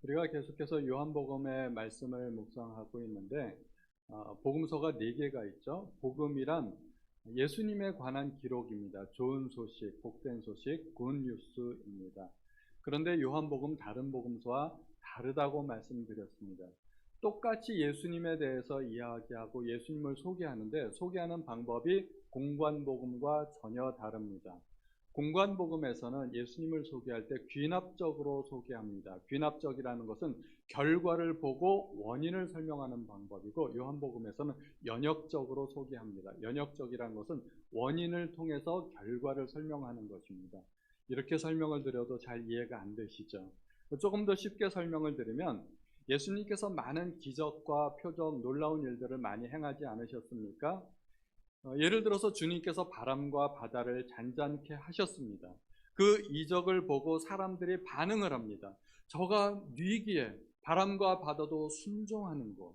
우리가 계속해서 요한복음의 말씀을 묵상하고 있는데 복음서가 4개가 있죠. 복음이란 예수님에 관한 기록입니다. 좋은 소식, 복된 소식, 굿뉴스입니다. 그런데 요한복음 다른 복음서와 다르다고 말씀드렸습니다. 똑같이 예수님에 대해서 이야기하고 예수님을 소개하는데 소개하는 방법이 공관복음과 전혀 다릅니다. 공관복음에서는 예수님을 소개할 때 귀납적으로 소개합니다. 귀납적이라는 것은 결과를 보고 원인을 설명하는 방법이고, 요한복음에서는 연역적으로 소개합니다. 연역적이라는 것은 원인을 통해서 결과를 설명하는 것입니다. 이렇게 설명을 드려도 잘 이해가 안 되시죠? 조금 더 쉽게 설명을 드리면, 예수님께서 많은 기적과 표적, 놀라운 일들을 많이 행하지 않으셨습니까? 예를 들어서 주님께서 바람과 바다를 잔잔케 하셨습니다. 그 이적을 보고 사람들이 반응을 합니다. 저가 뉘기에 바람과 바다도 순종하는 것.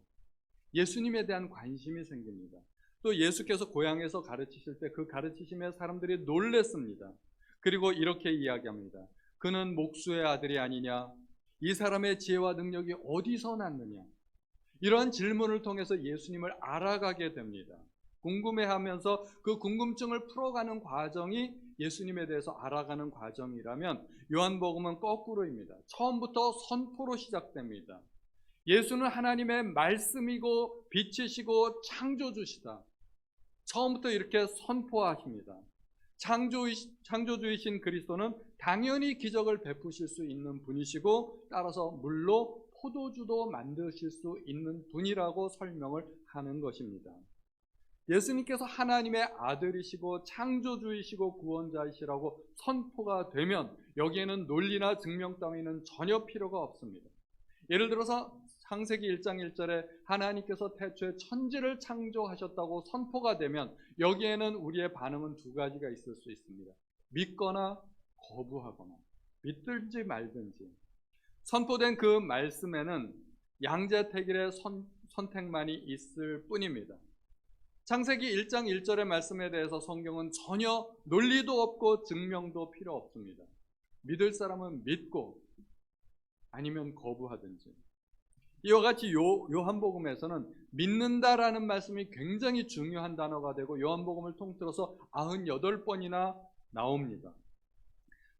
예수님에 대한 관심이 생깁니다. 또 예수께서 고향에서 가르치실 때 그 가르치심에 사람들이 놀랬습니다. 그리고 이렇게 이야기합니다. 그는 목수의 아들이 아니냐? 이 사람의 지혜와 능력이 어디서 났느냐? 이러한 질문을 통해서 예수님을 알아가게 됩니다. 궁금해하면서 그 궁금증을 풀어가는 과정이 예수님에 대해서 알아가는 과정이라면, 요한복음은 거꾸로입니다. 처음부터 선포로 시작됩니다. 예수는 하나님의 말씀이고 빛이시고 창조주시다. 처음부터 이렇게 선포하십니다. 창조주이신 그리스도는 당연히 기적을 베푸실 수 있는 분이시고, 따라서 물로 포도주도 만드실 수 있는 분이라고 설명을 하는 것입니다. 예수님께서 하나님의 아들이시고 창조주이시고 구원자이시라고 선포가 되면 여기에는 논리나 증명 따위는 전혀 필요가 없습니다. 예를 들어서 창세기 1장 1절에 하나님께서 태초에 천지를 창조하셨다고 선포가 되면 여기에는 우리의 반응은 두 가지가 있을 수 있습니다. 믿거나 거부하거나, 믿든지 말든지. 선포된 그 말씀에는 양자택일의 선택만이 있을 뿐입니다. 창세기 1장 1절의 말씀에 대해서 성경은 전혀 논리도 없고 증명도 필요 없습니다. 믿을 사람은 믿고 아니면 거부하든지. 이와 같이 요한복음에서는 믿는다라는 말씀이 굉장히 중요한 단어가 되고 요한복음을 통틀어서 98번이나 나옵니다.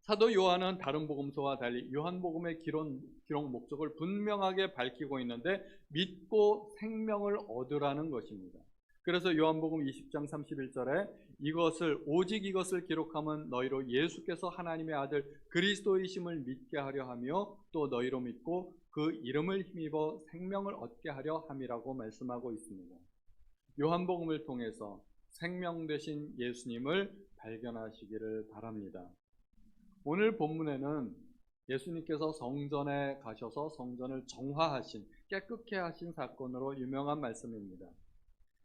사도 요한은 다른 복음서와 달리 요한복음의 기록 목적을 분명하게 밝히고 있는데, 믿고 생명을 얻으라는 것입니다. 그래서 요한복음 20장 31절에 오직 이것을 기록함은 너희로 예수께서 하나님의 아들 그리스도이심을 믿게 하려 하며 또 너희로 믿고 그 이름을 힘입어 생명을 얻게 하려 함이라고 말씀하고 있습니다. 요한복음을 통해서 생명 되신 예수님을 발견하시기를 바랍니다. 오늘 본문에는 예수님께서 성전에 가셔서 성전을 정화하신, 깨끗게 하신 사건으로 유명한 말씀입니다.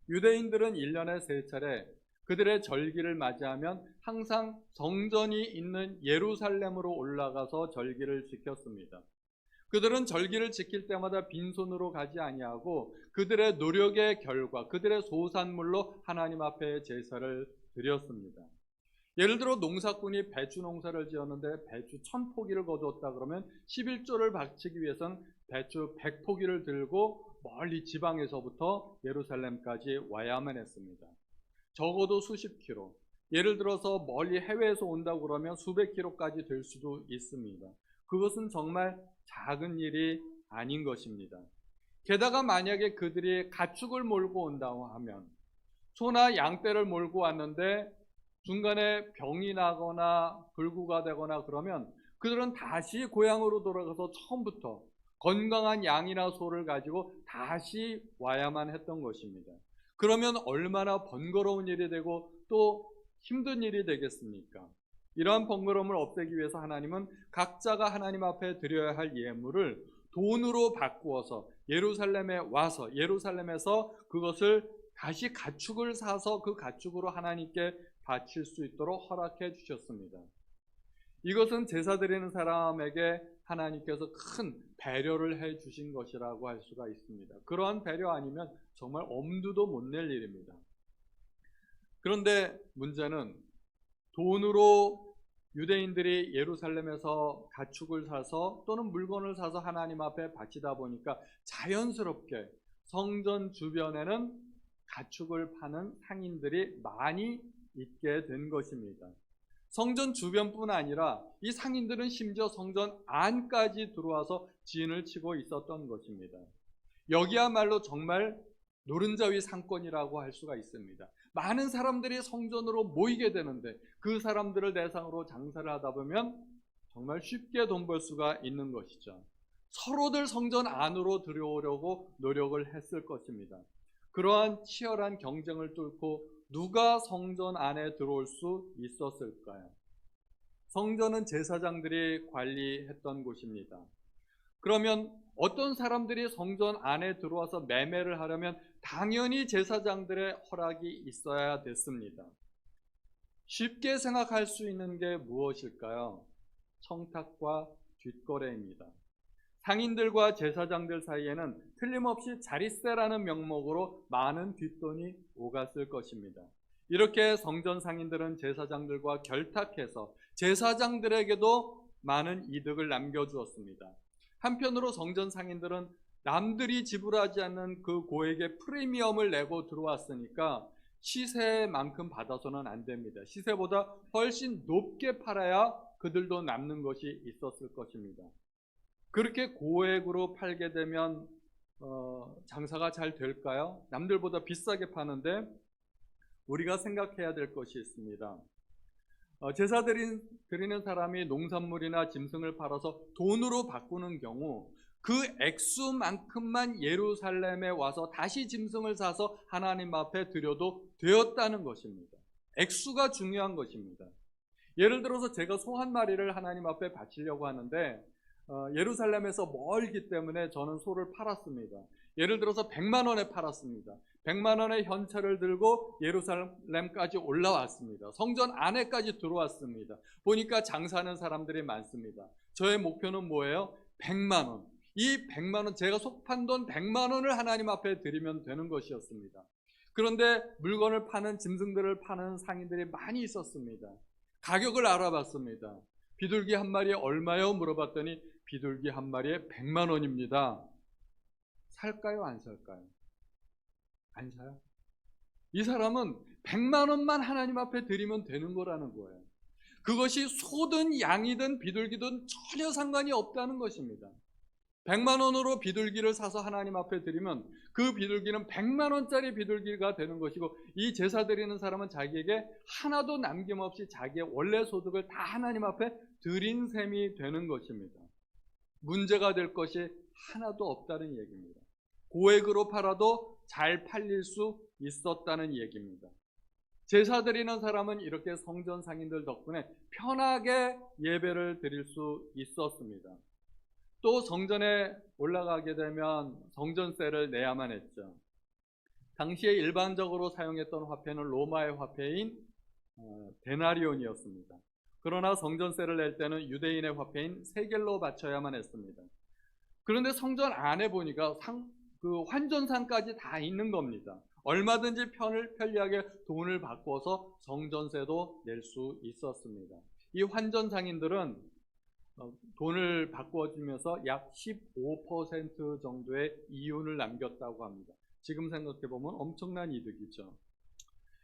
유대인들은 1년에 3차례 그들의 절기를 맞이하면 항상 성전이 있는 예루살렘으로 올라가서 절기를 지켰습니다. 그들은 절기를 지킬 때마다 빈손으로 가지 아니하고 그들의 노력의 결과, 그들의 소산물로 하나님 앞에 제사를 드렸습니다. 예를 들어 농사꾼이 배추 농사를 지었는데 배추 1000포기를 거두었다 그러면 11조를 바치기 위해서는 배추 100포기를 들고 멀리 지방에서부터 예루살렘까지 와야만 했습니다. 적어도 수십 킬로, 예를 들어서 멀리 해외에서 온다고 그러면 수백 킬로까지 될 수도 있습니다. 그것은 정말 작은 일이 아닌 것입니다. 게다가 만약에 그들이 가축을 몰고 온다고 하면, 소나 양떼를 몰고 왔는데 중간에 병이 나거나 불구가 되거나 그러면 그들은 다시 고향으로 돌아가서 처음부터 건강한 양이나 소를 가지고 다시 와야만 했던 것입니다. 그러면 얼마나 번거로운 일이 되고 또 힘든 일이 되겠습니까? 이러한 번거로움을 없애기 위해서 하나님은 각자가 하나님 앞에 드려야 할 예물을 돈으로 바꾸어서 예루살렘에 와서 예루살렘에서 그것을 다시 가축을 사서 그 가축으로 하나님께 바칠 수 있도록 허락해 주셨습니다. 이것은 제사 드리는 사람에게 하나님께서 큰 배려를 해 주신 것이라고 할 수가 있습니다. 그러한 배려 아니면 정말 엄두도 못 낼 일입니다. 그런데 문제는 돈으로 유대인들이 예루살렘에서 가축을 사서 또는 물건을 사서 하나님 앞에 바치다 보니까 자연스럽게 성전 주변에는 가축을 파는 상인들이 많이 있게 된 것입니다. 성전 주변뿐 아니라 이 상인들은 심지어 성전 안까지 들어와서 진을 치고 있었던 것입니다. 여기야말로 정말 노른자위 상권이라고 할 수가 있습니다. 많은 사람들이 성전으로 모이게 되는데 그 사람들을 대상으로 장사를 하다 보면 정말 쉽게 돈 벌 수가 있는 것이죠. 서로들 성전 안으로 들여오려고 노력을 했을 것입니다. 그러한 치열한 경쟁을 뚫고 누가 성전 안에 들어올 수 있었을까요? 성전은 제사장들이 관리했던 곳입니다. 그러면 어떤 사람들이 성전 안에 들어와서 매매를 하려면 당연히 제사장들의 허락이 있어야 됐습니다. 쉽게 생각할 수 있는 게 무엇일까요? 청탁과 뒷거래입니다. 상인들과 제사장들 사이에는 틀림없이 자릿세라는 명목으로 많은 뒷돈이 오갔을 것입니다. 이렇게 성전 상인들은 제사장들과 결탁해서 제사장들에게도 많은 이득을 남겨주었습니다. 한편으로 성전 상인들은 남들이 지불하지 않는 그 고액의 프리미엄을 내고 들어왔으니까 시세만큼 받아서는 안 됩니다. 시세보다 훨씬 높게 팔아야 그들도 남는 것이 있었을 것입니다. 그렇게 고액으로 팔게 되면 장사가 잘 될까요? 남들보다 비싸게 파는데 우리가 생각해야 될 것이 있습니다. 제사 드리는 사람이 농산물이나 짐승을 팔아서 돈으로 바꾸는 경우 그 액수만큼만 예루살렘에 와서 다시 짐승을 사서 하나님 앞에 드려도 되었다는 것입니다. 액수가 중요한 것입니다. 예를 들어서 제가 소 한 마리를 하나님 앞에 바치려고 하는데 예루살렘에서 멀기 때문에 저는 소를 팔았습니다. 예를 들어서 100만 원에 팔았습니다. 100만 원의 현찰을 들고 예루살렘까지 올라왔습니다. 성전 안에까지 들어왔습니다. 보니까 장사하는 사람들이 많습니다. 저의 목표는 뭐예요? 100만 원. 이 100만 원, 제가 속판 돈 100만 원을 하나님 앞에 드리면 되는 것이었습니다. 그런데 물건을 파는, 짐승들을 파는 상인들이 많이 있었습니다. 가격을 알아봤습니다. 비둘기 한 마리에 얼마요? 물어봤더니 비둘기 한 마리에 100만 원입니다. 살까요? 안 살까요? 안 사요. 이 사람은 100만 원만 하나님 앞에 드리면 되는 거라는 거예요. 그것이 소든 양이든 비둘기든 전혀 상관이 없다는 것입니다. 100만 원으로 비둘기를 사서 하나님 앞에 드리면 그 비둘기는 100만 원짜리 비둘기가 되는 것이고, 이 제사 드리는 사람은 자기에게 하나도 남김없이 자기의 원래 소득을 다 하나님 앞에 드린 셈이 되는 것입니다. 문제가 될 것이 하나도 없다는 얘기입니다. 고액으로 팔아도 잘 팔릴 수 있었다는 얘기입니다. 제사 드리는 사람은 이렇게 성전 상인들 덕분에 편하게 예배를 드릴 수 있었습니다. 또 성전에 올라가게 되면 성전세를 내야만 했죠. 당시에 일반적으로 사용했던 화폐는 로마의 화폐인 데나리온이었습니다. 그러나 성전세를 낼 때는 유대인의 화폐인 세겔로 바쳐야만 했습니다. 그런데 성전 안에 보니까 그 환전상까지 다 있는 겁니다. 얼마든지 편리하게 돈을 바꿔서 성전세도 낼 수 있었습니다. 이 환전상인들은 돈을 바꿔주면서 약 15% 정도의 이윤을 남겼다고 합니다. 지금 생각해보면 엄청난 이득이죠.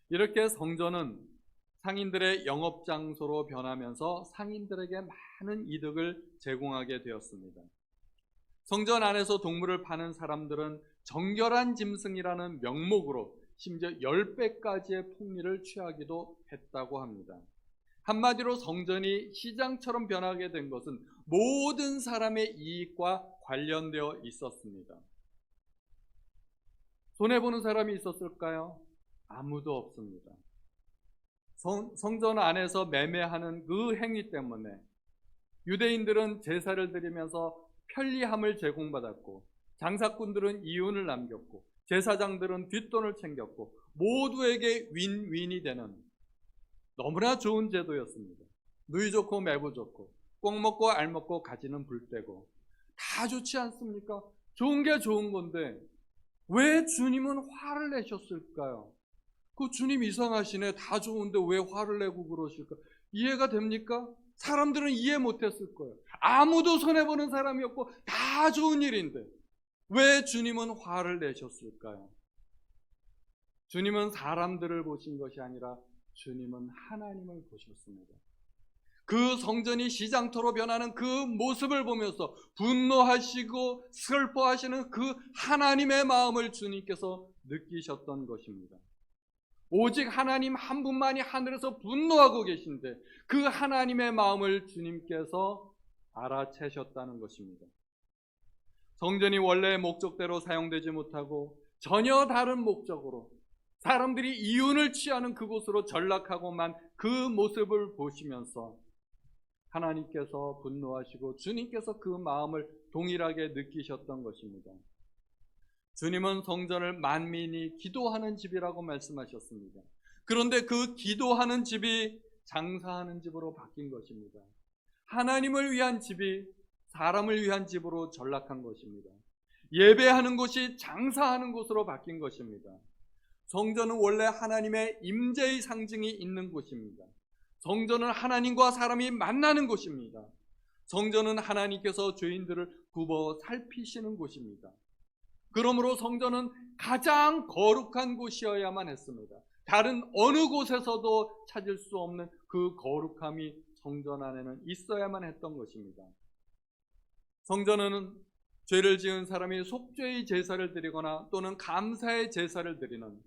이렇게 성전은 상인들의 영업장소로 변하면서 상인들에게 많은 이득을 제공하게 되었습니다. 성전 안에서 동물을 파는 사람들은 정결한 짐승이라는 명목으로 심지어 10배까지의 폭리를 취하기도 했다고 합니다. 한마디로 성전이 시장처럼 변하게 된 것은 모든 사람의 이익과 관련되어 있었습니다. 손해보는 사람이 있었을까요? 아무도 없습니다. 성전 안에서 매매하는 그 행위 때문에 유대인들은 제사를 드리면서 편리함을 제공받았고, 장사꾼들은 이윤을 남겼고, 제사장들은 뒷돈을 챙겼고, 모두에게 윈윈이 되는 너무나 좋은 제도였습니다. 누이 좋고 매부 좋고, 꼭 먹고 알 먹고 가지는 불 떼고, 다 좋지 않습니까? 좋은 게 좋은 건데 왜 주님은 화를 내셨을까요? 그 주님 이상하시네. 다 좋은데 왜 화를 내고 그러실까? 이해가 됩니까? 사람들은 이해 못했을 거예요. 아무도 손해보는 사람이 없고 다 좋은 일인데 왜 주님은 화를 내셨을까요? 주님은 사람들을 보신 것이 아니라 주님은 하나님을 보셨습니다. 그 성전이 시장터로 변하는 그 모습을 보면서 분노하시고 슬퍼하시는 그 하나님의 마음을 주님께서 느끼셨던 것입니다. 오직 하나님 한 분만이 하늘에서 분노하고 계신데 그 하나님의 마음을 주님께서 알아채셨다는 것입니다. 성전이 원래의 목적대로 사용되지 못하고 전혀 다른 목적으로 사람들이 이윤을 취하는 그곳으로 전락하고만 그 모습을 보시면서 하나님께서 분노하시고 주님께서 그 마음을 동일하게 느끼셨던 것입니다. 주님은 성전을 만민이 기도하는 집이라고 말씀하셨습니다. 그런데 그 기도하는 집이 장사하는 집으로 바뀐 것입니다. 하나님을 위한 집이 사람을 위한 집으로 전락한 것입니다. 예배하는 곳이 장사하는 곳으로 바뀐 것입니다. 성전은 원래 하나님의 임재의 상징이 있는 곳입니다. 성전은 하나님과 사람이 만나는 곳입니다. 성전은 하나님께서 죄인들을 굽어 살피시는 곳입니다. 그러므로 성전은 가장 거룩한 곳이어야만 했습니다. 다른 어느 곳에서도 찾을 수 없는 그 거룩함이 성전 안에는 있어야만 했던 것입니다. 성전은 죄를 지은 사람이 속죄의 제사를 드리거나 또는 감사의 제사를 드리는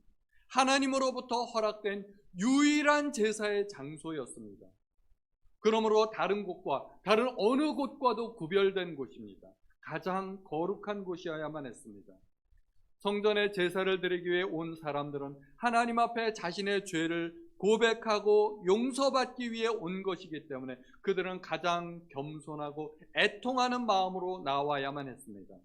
하나님으로부터 허락된 유일한 제사의 장소였습니다. 그러므로 다른 곳과 다른 어느 곳과도 구별된 곳입니다. 가장 거룩한 곳이어야만 했습니다. 성전에 제사를 드리기 위해 온 사람들은 하나님 앞에 자신의 죄를 고백하고 용서받기 위해 온 것이기 때문에 그들은 가장 겸손하고 애통하는 마음으로 나와야만 했습니다.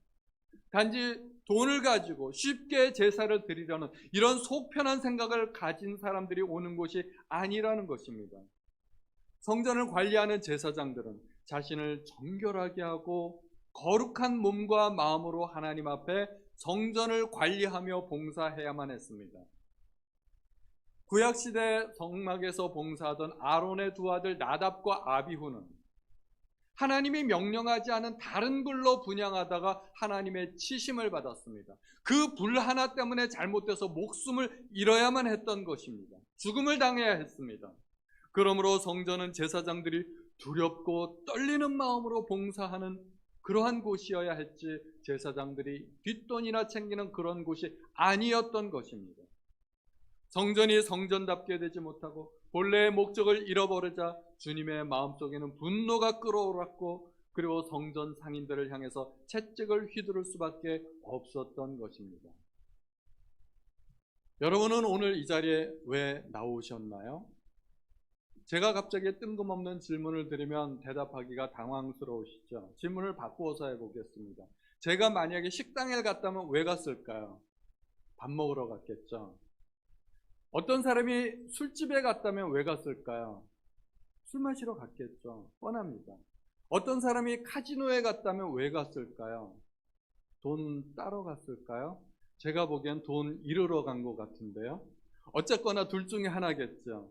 단지 돈을 가지고 쉽게 제사를 드리려는 이런 속편한 생각을 가진 사람들이 오는 곳이 아니라는 것입니다. 성전을 관리하는 제사장들은 자신을 정결하게 하고 거룩한 몸과 마음으로 하나님 앞에 성전을 관리하며 봉사해야만 했습니다. 구약시대 성막에서 봉사하던 아론의 두 아들 나답과 아비후는 하나님이 명령하지 않은 다른 불로 분향하다가 하나님의 치심을 받았습니다. 그 불 하나 때문에 잘못돼서 목숨을 잃어야만 했던 것입니다. 죽음을 당해야 했습니다. 그러므로 성전은 제사장들이 두렵고 떨리는 마음으로 봉사하는 그러한 곳이어야 했지 제사장들이 뒷돈이나 챙기는 그런 곳이 아니었던 것입니다. 성전이 성전답게 되지 못하고 본래의 목적을 잃어버리자 주님의 마음속에는 분노가 끓어올랐고 그리고 성전 상인들을 향해서 채찍을 휘두를 수밖에 없었던 것입니다. 여러분은 오늘 이 자리에 왜 나오셨나요? 제가 갑자기 뜬금없는 질문을 드리면 대답하기가 당황스러우시죠? 질문을 바꾸어서 해보겠습니다. 제가 만약에 식당에 갔다면 왜 갔을까요? 밥 먹으러 갔겠죠. 어떤 사람이 술집에 갔다면 왜 갔을까요? 술 마시러 갔겠죠. 뻔합니다. 어떤 사람이 카지노에 갔다면 왜 갔을까요? 돈 따러 갔을까요? 제가 보기엔 돈 잃으러 간 것 같은데요. 어쨌거나 둘 중에 하나겠죠.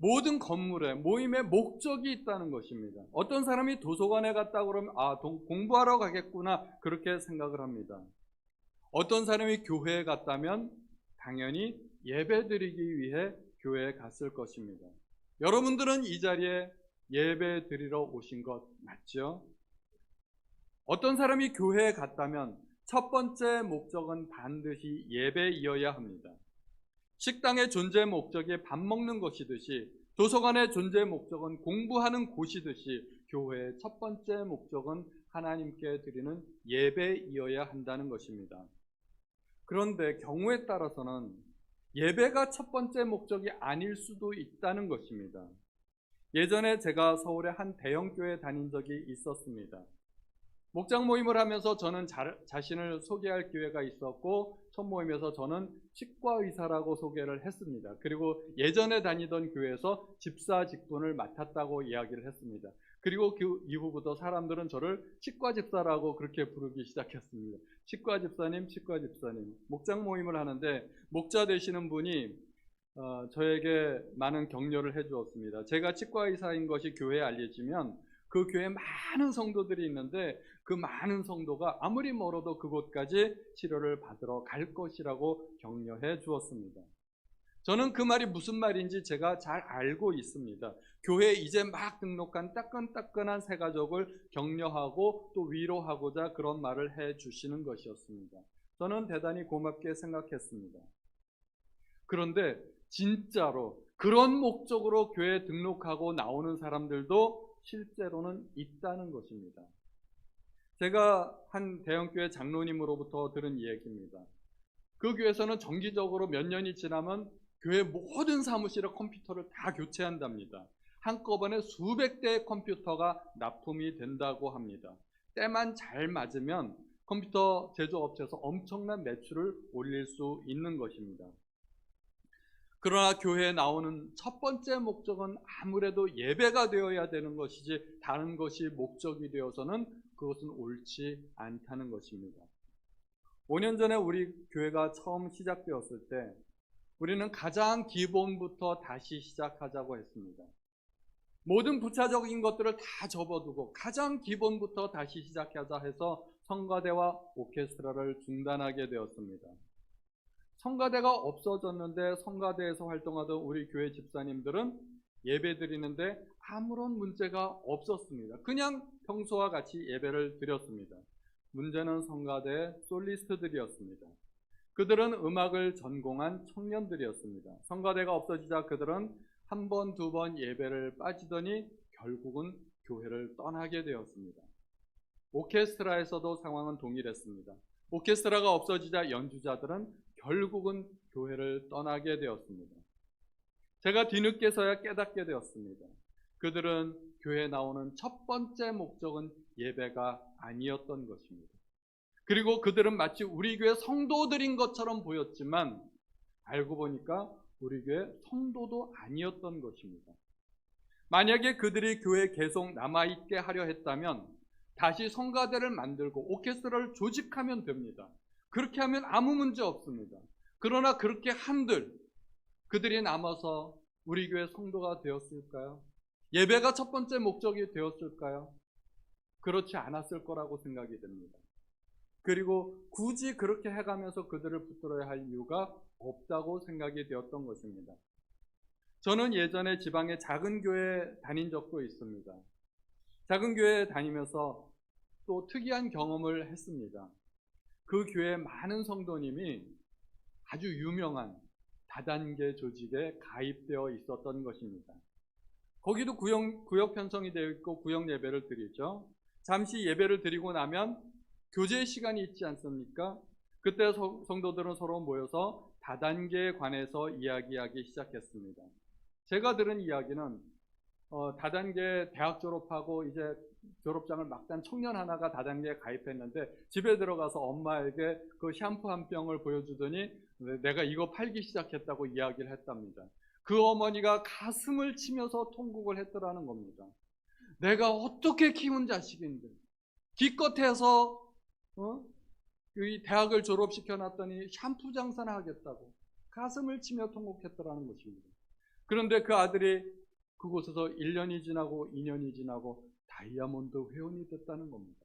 모든 건물에 모임에 목적이 있다는 것입니다. 어떤 사람이 도서관에 갔다고 그러면 공부하러 가겠구나 그렇게 생각을 합니다. 어떤 사람이 교회에 갔다면 당연히 예배드리기 위해 교회에 갔을 것입니다. 여러분들은 이 자리에 예배드리러 오신 것 맞죠? 어떤 사람이 교회에 갔다면 첫 번째 목적은 반드시 예배이어야 합니다. 식당의 존재 목적이 밥 먹는 것이듯이 도서관의 존재 목적은 공부하는 곳이듯이 교회의 첫 번째 목적은 하나님께 드리는 예배이어야 한다는 것입니다. 그런데 경우에 따라서는 예배가 첫 번째 목적이 아닐 수도 있다는 것입니다. 예전에 제가 서울의 한 대형교회에 다닌 적이 있었습니다. 목장 모임을 하면서 저는 자신을 소개할 기회가 있었고 첫 모임에서 저는 치과의사라고 소개를 했습니다. 그리고 예전에 다니던 교회에서 집사 직분을 맡았다고 이야기를 했습니다. 그리고 그 이후부터 사람들은 저를 치과 집사라고 그렇게 부르기 시작했습니다. 치과 집사님, 치과 집사님. 목장 모임을 하는데 목자 되시는 분이 저에게 많은 격려를 해주었습니다. 제가 치과의사인 것이 교회에 알려지면 그 교회에 많은 성도들이 있는데 그 많은 성도가 아무리 멀어도 그곳까지 치료를 받으러 갈 것이라고 격려해 주었습니다. 저는 그 말이 무슨 말인지 제가 잘 알고 있습니다. 교회에 이제 막 등록한 따끈따끈한 새 가족을 격려하고 또 위로하고자 그런 말을 해 주시는 것이었습니다. 저는 대단히 고맙게 생각했습니다. 그런데 진짜로 그런 목적으로 교회에 등록하고 나오는 사람들도 실제로는 있다는 것입니다. 제가 한 대형교회 장로님으로부터 들은 이야기입니다. 그 교회에서는 정기적으로 몇 년이 지나면 교회 모든 사무실의 컴퓨터를 다 교체한답니다. 한꺼번에 수백 대의 컴퓨터가 납품이 된다고 합니다. 때만 잘 맞으면 컴퓨터 제조업체에서 엄청난 매출을 올릴 수 있는 것입니다. 그러나 교회에 나오는 첫 번째 목적은 아무래도 예배가 되어야 되는 것이지 다른 것이 목적이 되어서는 그것은 옳지 않다는 것입니다. 5년 전에 우리 교회가 처음 시작되었을 때 우리는 가장 기본부터 다시 시작하자고 했습니다. 모든 부차적인 것들을 다 접어두고 가장 기본부터 다시 시작하자 해서 성가대와 오케스트라를 중단하게 되었습니다. 성가대가 없어졌는데 성가대에서 활동하던 우리 교회 집사님들은 예배 드리는데 아무런 문제가 없었습니다. 그냥 평소와 같이 예배를 드렸습니다. 문제는 성가대 솔리스트들이었습니다. 그들은 음악을 전공한 청년들이었습니다. 성가대가 없어지자 그들은 한 번, 두 번 예배를 빠지더니 결국은 교회를 떠나게 되었습니다. 오케스트라에서도 상황은 동일했습니다. 오케스트라가 없어지자 연주자들은 결국은 교회를 떠나게 되었습니다. 제가 뒤늦게서야 깨닫게 되었습니다. 그들은 교회에 나오는 첫 번째 목적은 예배가 아니었던 것입니다. 그리고 그들은 마치 우리 교회 성도들인 것처럼 보였지만 알고 보니까 우리 교회 성도도 아니었던 것입니다. 만약에 그들이 교회에 계속 남아있게 하려 했다면 다시 성가대를 만들고 오케스트라를 조직하면 됩니다. 그렇게 하면 아무 문제 없습니다. 그러나 그렇게 한들 그들이 남아서 우리 교회 성도가 되었을까요? 예배가 첫 번째 목적이 되었을까요? 그렇지 않았을 거라고 생각이 됩니다. 그리고 굳이 그렇게 해가면서 그들을 붙들어야 할 이유가 없다고 생각이 되었던 것입니다. 저는 예전에 지방의 작은 교회에 다닌 적도 있습니다. 작은 교회에 다니면서 또 특이한 경험을 했습니다. 그 교회에 많은 성도님이 아주 유명한 다단계 조직에 가입되어 있었던 것입니다. 거기도 구역 편성이 되어 있고 구역 예배를 드리죠. 잠시 예배를 드리고 나면 교제 시간이 있지 않습니까? 그때 성도들은 서로 모여서 다단계에 관해서 이야기하기 시작했습니다. 제가 들은 이야기는 다단계 대학 졸업하고 이제 졸업장을 막 딴 청년 하나가 다단계에 가입했는데 집에 들어가서 엄마에게 그 샴푸 한 병을 보여주더니 내가 이거 팔기 시작했다고 이야기를 했답니다. 그 어머니가 가슴을 치면서 통곡을 했더라는 겁니다. 내가 어떻게 키운 자식인데 기껏해서 이 대학을 졸업시켜놨더니 샴푸 장사나 하겠다고 가슴을 치며 통곡했더라는 것입니다. 그런데 그 아들이 그곳에서 1년이 지나고 2년이 지나고 다이아몬드 회원이 됐다는 겁니다.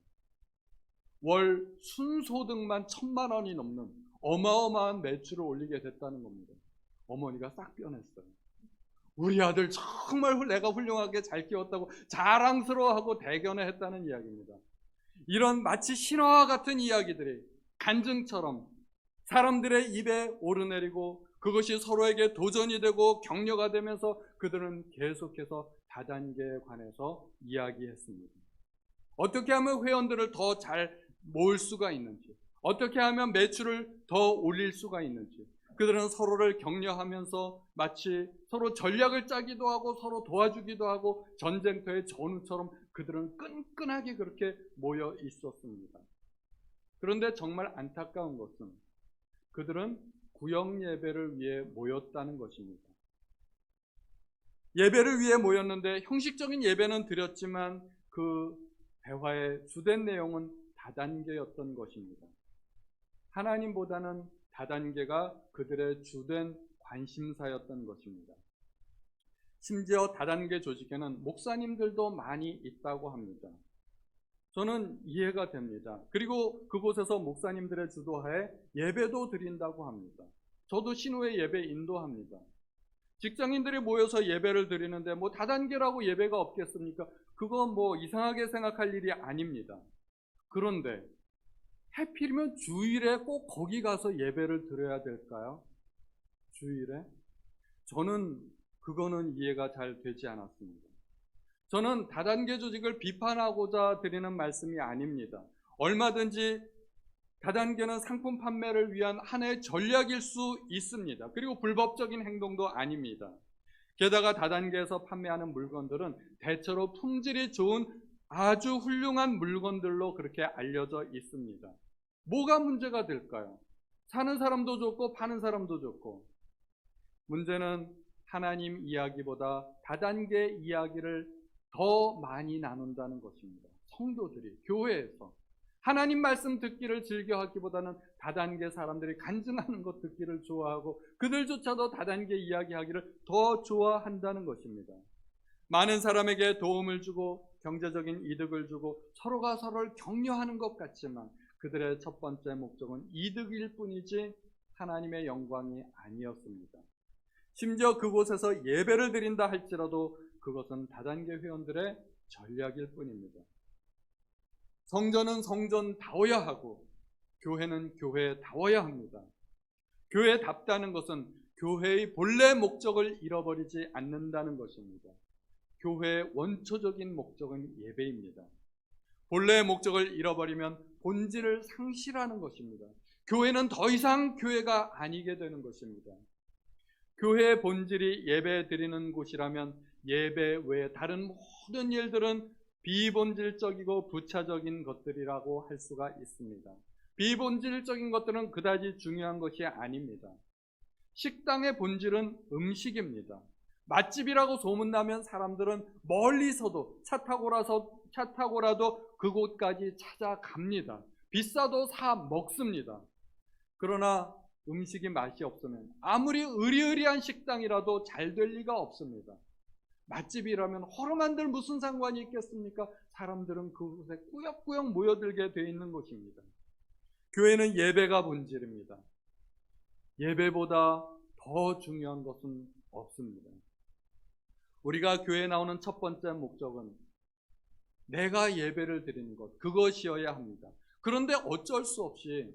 월 순소득만 1,000만 원이 넘는 어마어마한 매출을 올리게 됐다는 겁니다. 어머니가 싹 변했어요. 우리 아들 정말 내가 훌륭하게 잘 키웠다고 자랑스러워하고 대견해 했다는 이야기입니다. 이런 마치 신화와 같은 이야기들이 간증처럼 사람들의 입에 오르내리고 그것이 서로에게 도전이 되고 격려가 되면서 그들은 계속해서 다단계에 관해서 이야기했습니다. 어떻게 하면 회원들을 더 잘 모을 수가 있는지, 어떻게 하면 매출을 더 올릴 수가 있는지, 그들은 서로를 격려하면서 마치 서로 전략을 짜기도 하고 서로 도와주기도 하고 전쟁터의 전우처럼 그들은 끈끈하게 그렇게 모여 있었습니다. 그런데 정말 안타까운 것은 그들은 구역 예배를 위해 모였다는 것입니다. 예배를 위해 모였는데 형식적인 예배는 드렸지만 그 대화의 주된 내용은 다단계였던 것입니다. 하나님보다는 다단계가 그들의 주된 관심사였던 것입니다. 심지어 다단계 조직에는 목사님들도 많이 있다고 합니다. 저는 이해가 됩니다. 그리고 그곳에서 목사님들의 주도하에 예배도 드린다고 합니다. 저도 신후에 예배 인도합니다. 직장인들이 모여서 예배를 드리는데 뭐 다단계라고 예배가 없겠습니까? 그건 뭐 이상하게 생각할 일이 아닙니다. 그런데 하필이면 주일에 꼭 거기 가서 예배를 드려야 될까요? 주일에? 저는 그거는 이해가 잘 되지 않았습니다. 저는 다단계 조직을 비판하고자 드리는 말씀이 아닙니다. 얼마든지 다단계는 상품 판매를 위한 하나의 전략일 수 있습니다. 그리고 불법적인 행동도 아닙니다. 게다가 다단계에서 판매하는 물건들은 대체로 품질이 좋은 아주 훌륭한 물건들로 그렇게 알려져 있습니다. 뭐가 문제가 될까요? 사는 사람도 좋고 파는 사람도 좋고. 문제는 하나님 이야기보다 다단계 이야기를 더 많이 나눈다는 것입니다. 성도들이 교회에서 하나님 말씀 듣기를 즐겨하기보다는 다단계 사람들이 간증하는 것 듣기를 좋아하고 그들조차도 다단계 이야기하기를 더 좋아한다는 것입니다. 많은 사람에게 도움을 주고 경제적인 이득을 주고 서로가 서로를 격려하는 것 같지만 그들의 첫 번째 목적은 이득일 뿐이지 하나님의 영광이 아니었습니다. 심지어 그곳에서 예배를 드린다 할지라도 그것은 다단계 회원들의 전략일 뿐입니다. 성전은 성전다워야 하고 교회는 교회다워야 합니다. 교회답다는 것은 교회의 본래 목적을 잃어버리지 않는다는 것입니다. 교회의 원초적인 목적은 예배입니다. 본래의 목적을 잃어버리면 본질을 상실하는 것입니다. 교회는 더 이상 교회가 아니게 되는 것입니다. 교회의 본질이 예배 드리는 곳이라면 예배 외에 다른 모든 일들은 비본질적이고 부차적인 것들이라고 할 수가 있습니다. 비본질적인 것들은 그다지 중요한 것이 아닙니다. 식당의 본질은 음식입니다. 맛집이라고 소문나면 사람들은 멀리서도 차 타고라도 그곳까지 찾아갑니다. 비싸도 사 먹습니다. 그러나 음식이 맛이 없으면 아무리 의리의리한 식당이라도 잘 될 리가 없습니다. 맛집이라면 허름한들 무슨 상관이 있겠습니까? 사람들은 그곳에 꾸역꾸역 모여들게 되어 있는 것입니다. 교회는 예배가 본질입니다. 예배보다 더 중요한 것은 없습니다. 우리가 교회에 나오는 첫 번째 목적은 내가 예배를 드리는 것, 그것이어야 합니다. 그런데 어쩔 수 없이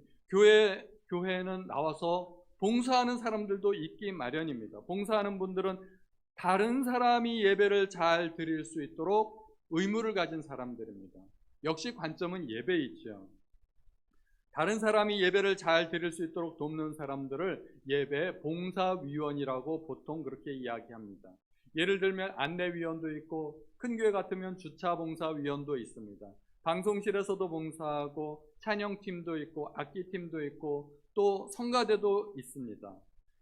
교회에는 나와서 봉사하는 사람들도 있기 마련입니다. 봉사하는 분들은 다른 사람이 예배를 잘 드릴 수 있도록 의무를 가진 사람들입니다. 역시 관점은 예배에 있죠. 다른 사람이 예배를 잘 드릴 수 있도록 돕는 사람들을 예배 봉사위원이라고 보통 그렇게 이야기합니다. 예를 들면 안내위원도 있고 큰 교회 같으면 주차봉사위원도 있습니다. 방송실에서도 봉사하고 찬양팀도 있고 악기팀도 있고 또 성가대도 있습니다.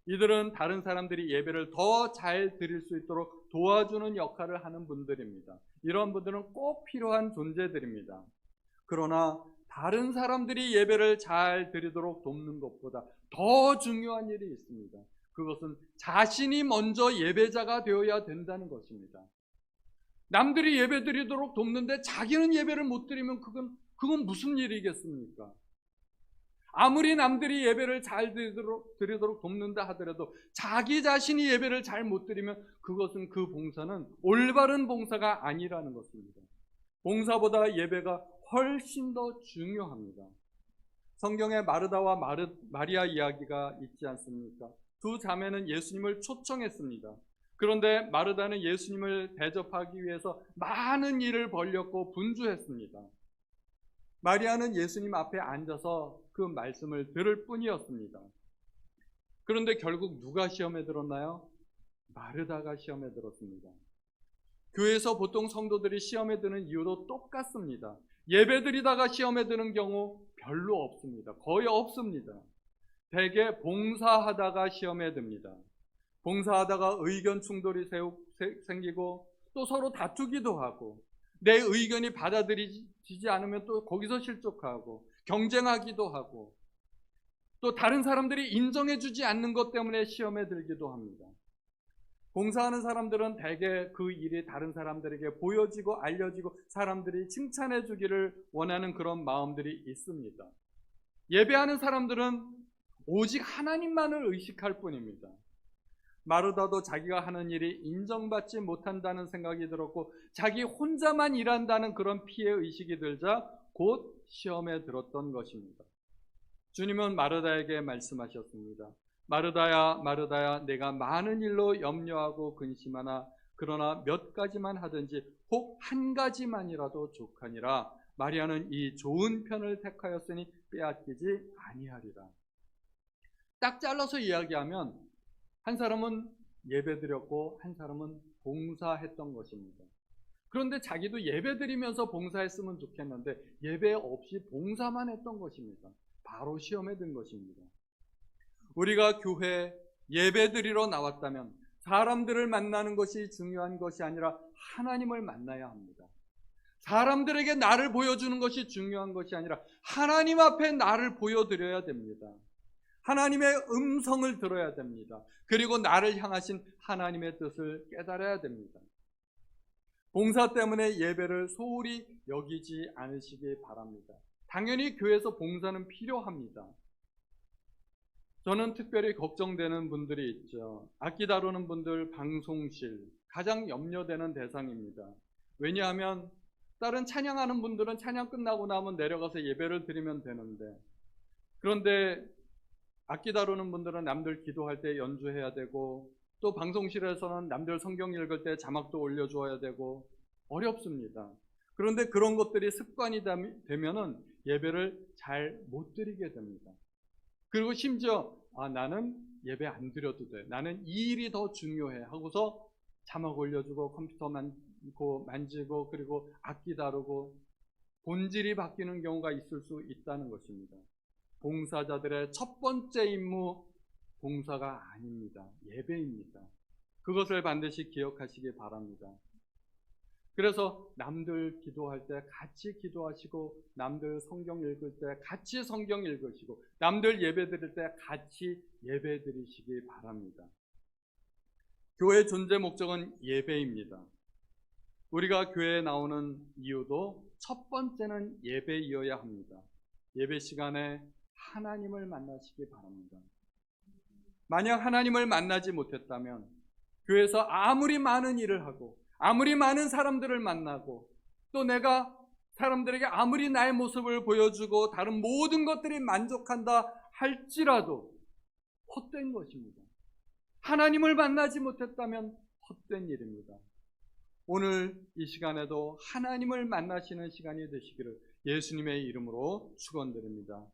이들은 다른 사람들이 예배를 더 잘 드릴 수 있도록 도와주는 역할을 하는 분들입니다. 이런 분들은 꼭 필요한 존재들입니다. 그러나 다른 사람들이 예배를 잘 드리도록 돕는 것보다 더 중요한 일이 있습니다. 그것은 자신이 먼저 예배자가 되어야 된다는 것입니다. 남들이 예배 드리도록 돕는데 자기는 예배를 못 드리면 그건 무슨 일이겠습니까? 아무리 남들이 예배를 잘 드리도록 돕는다 하더라도 자기 자신이 예배를 잘 못 드리면 그것은 그 봉사는 올바른 봉사가 아니라는 것입니다. 봉사보다 예배가 훨씬 더 중요합니다. 성경에 마르다와 마리아 이야기가 있지 않습니까? 두 자매는 예수님을 초청했습니다. 그런데 마르다는 예수님을 대접하기 위해서 많은 일을 벌렸고 분주했습니다. 마리아는 예수님 앞에 앉아서 그 말씀을 들을 뿐이었습니다. 그런데 결국 누가 시험에 들었나요? 마르다가 시험에 들었습니다. 교회에서 보통 성도들이 시험에 드는 이유도 똑같습니다. 예배드리다가 시험에 드는 경우 별로 없습니다. 거의 없습니다. 대개 봉사하다가 시험에 듭니다. 봉사하다가 의견 충돌이 생기고 또 서로 다투기도 하고 내 의견이 받아들이지 않으면 또 거기서 실족하고 경쟁하기도 하고 또 다른 사람들이 인정해주지 않는 것 때문에 시험에 들기도 합니다. 봉사하는 사람들은 대개 그 일이 다른 사람들에게 보여지고 알려지고 사람들이 칭찬해 주기를 원하는 그런 마음들이 있습니다. 예배하는 사람들은 오직 하나님만을 의식할 뿐입니다. 마르다도 자기가 하는 일이 인정받지 못한다는 생각이 들었고 자기 혼자만 일한다는 그런 피해의식이 들자 곧 시험에 들었던 것입니다. 주님은 마르다에게 말씀하셨습니다. 마르다야, 마르다야, 내가 많은 일로 염려하고 근심하나 그러나 몇 가지만 하든지 혹 한 가지만이라도 족하니라. 마리아는 이 좋은 편을 택하였으니 빼앗기지 아니하리라. 딱 잘라서 이야기하면 한 사람은 예배드렸고 한 사람은 봉사했던 것입니다. 그런데 자기도 예배드리면서 봉사했으면 좋겠는데 예배 없이 봉사만 했던 것입니다. 바로 시험에 든 것입니다. 우리가 교회 예배드리러 나왔다면 사람들을 만나는 것이 중요한 것이 아니라 하나님을 만나야 합니다. 사람들에게 나를 보여주는 것이 중요한 것이 아니라 하나님 앞에 나를 보여드려야 됩니다. 하나님의 음성을 들어야 됩니다. 그리고 나를 향하신 하나님의 뜻을 깨달아야 됩니다. 봉사 때문에 예배를 소홀히 여기지 않으시기 바랍니다. 당연히 교회에서 봉사는 필요합니다. 저는 특별히 걱정되는 분들이 있죠. 악기 다루는 분들, 방송실 가장 염려되는 대상입니다. 왜냐하면 다른 찬양하는 분들은 찬양 끝나고 나면 내려가서 예배를 드리면 되는데 그런데 악기 다루는 분들은 남들 기도할 때 연주해야 되고 또 방송실에서는 남들 성경 읽을 때 자막도 올려줘야 되고 어렵습니다. 그런데 그런 것들이 습관이 되면은 예배를 잘 못 드리게 됩니다. 그리고 심지어 나는 예배 안 드려도 돼. 나는 이 일이 더 중요해 하고서 자막 올려주고 컴퓨터 만지고 그리고 악기 다루고 본질이 바뀌는 경우가 있을 수 있다는 것입니다. 봉사자들의 첫 번째 임무 봉사가 아닙니다. 예배입니다. 그것을 반드시 기억하시기 바랍니다. 그래서 남들 기도할 때 같이 기도하시고 남들 성경 읽을 때 같이 성경 읽으시고 남들 예배 드릴 때 같이 예배 드리시기 바랍니다. 교회 존재 목적은 예배입니다. 우리가 교회에 나오는 이유도 첫 번째는 예배이어야 합니다. 예배 시간에 하나님을 만나시기 바랍니다. 만약 하나님을 만나지 못했다면 교회에서 아무리 많은 일을 하고 아무리 많은 사람들을 만나고 또 내가 사람들에게 아무리 나의 모습을 보여주고 다른 모든 것들이 만족한다 할지라도 헛된 것입니다. 하나님을 만나지 못했다면 헛된 일입니다. 오늘 이 시간에도 하나님을 만나시는 시간이 되시기를 예수님의 이름으로 축원드립니다.